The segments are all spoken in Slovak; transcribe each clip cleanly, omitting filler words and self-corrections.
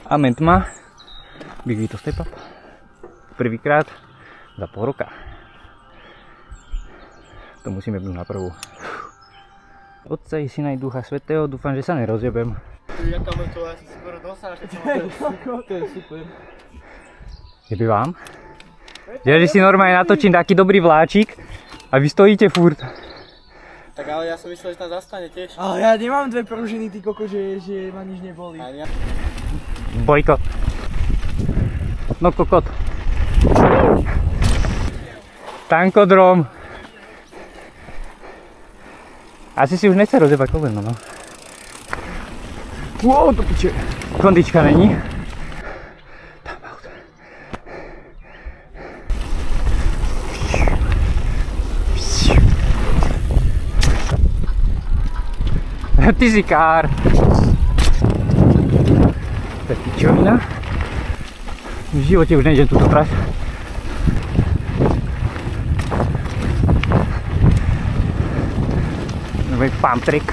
Amen tma. Big Vito step up. Prvýkrát za pol roka. To musíme byť na prvú. Otca i Syna i Ducha Svätého, dúfam, že sa nerozjebem. Jaká to asi skoro dosáš, to je super. Jebe vám? Ja, že si normálne natočím taký dobrý vláčik a vy stojíte furt. Tak ale ja som myslel, že tam zastane tiež. Ale ja nemám dve pružiny, ty koko, že ma nič neboli. Bojkot. No kokot. Tankodrom. Asi si už nechce rozjebať koleno, no. Wow, to piče. Kondička není. Tam auto. Ty si kár. To je pičovina. V živote už nejdem túto trať. Pump trick.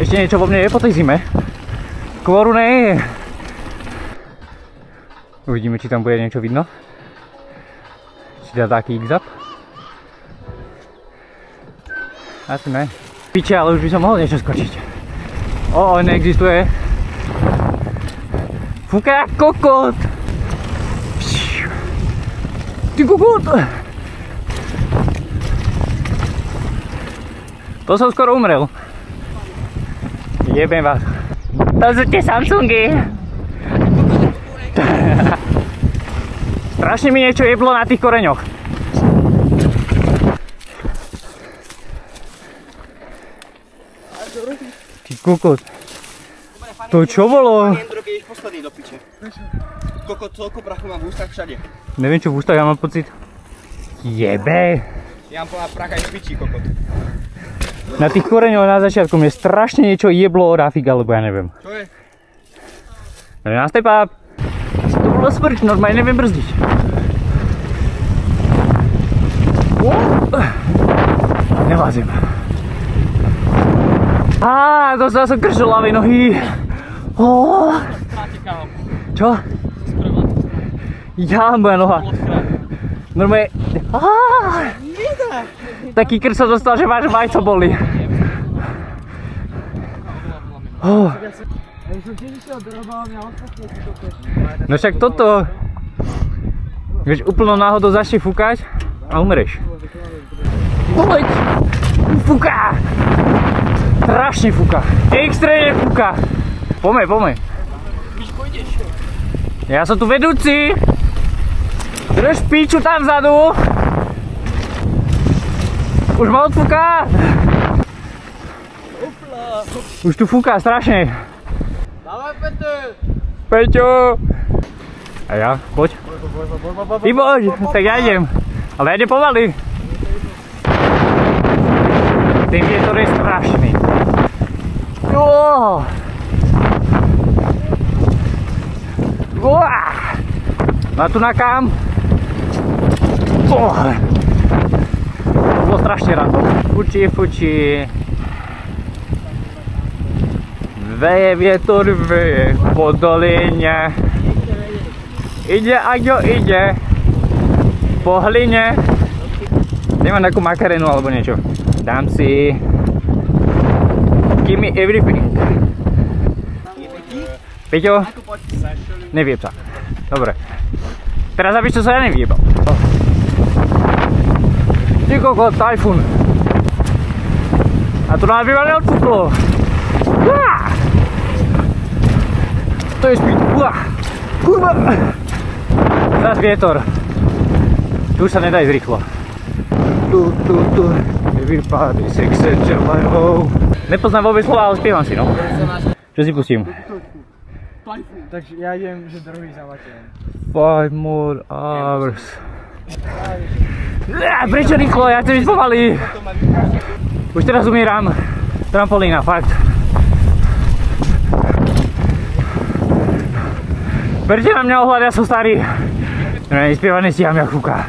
Ešte niečo vo mne je po tej zime. Kvoru nie je. Uvidíme, či tam bude niečo vidno. Či dá taký X-up. Asi ne. Piče, ale už by som mohol niečo skočiť. Neexistuje. Fúka, kokot! Ty kokot! To som skoro umrel. Jebem vás. To sú tie Samsungy. Strašne mi niečo jeblo na tých koreňoch. Ty kokot. To čo bolo? Keď ješ posledný do piče. Kokot, toľko prachu mám v ústach všade. Neviem čo v ústach, ja mám pocit. Jebe. Ja mám plná pracha aj v piči, kokot. Na tých koreňoch na začiatku mne strašne niečo jeblo o rafik, alebo ja neviem. Čo je? Na step up. To bolo smrť, normálne neviem brzdiť. Nevlázim. Dostal som krč do ľavej nohy. Čo? Ja, moja noha. Normálne. Taký krč som dostal, že máš majco boli. No však toto. Vieš, úplnou náhodou začne fúkať a umreš. Poď! Fúka! Strašne fúka. Extrémne fúka. Poďme. Ja som tu vedúci. Drž píču tam vzadu. Už ma odfúka. Už tu fúka strašne. Dávaj, Peťo. A ja? Poď. Ty poď, tak ja idem. Ale ja idem pomaly. Ten vietor je strašný. A tu na kam? Bolo strašne rado. Fučí. Veje vietor, veje po doline. Ide, Aďo, ide. Po hline. Nemám takú makarenu alebo niečo. Dám si. Give me everything. Peťo? Nevieb sa. Dobre. Teraz aby som sa ja neviebal. Ty kokot, tajfun. A to nám by ma neodfúklo. To je speed. Kurva. Teraz vietor. Tu už sa nedá ísť rýchlo. Tu. Everybody six and jello. Nepoznám vôbec slova, ale spievam si, no. Čo si pustím? Takže ja idem, že druhý zavateľ. 5 more hours. Prečo rýchlo? Ja chcem ísť pomaly. Už teraz umieram. Trampolína, fakt. Berte na mňa ohľad, ja som starý. Nespieva, nestíham jak fúka.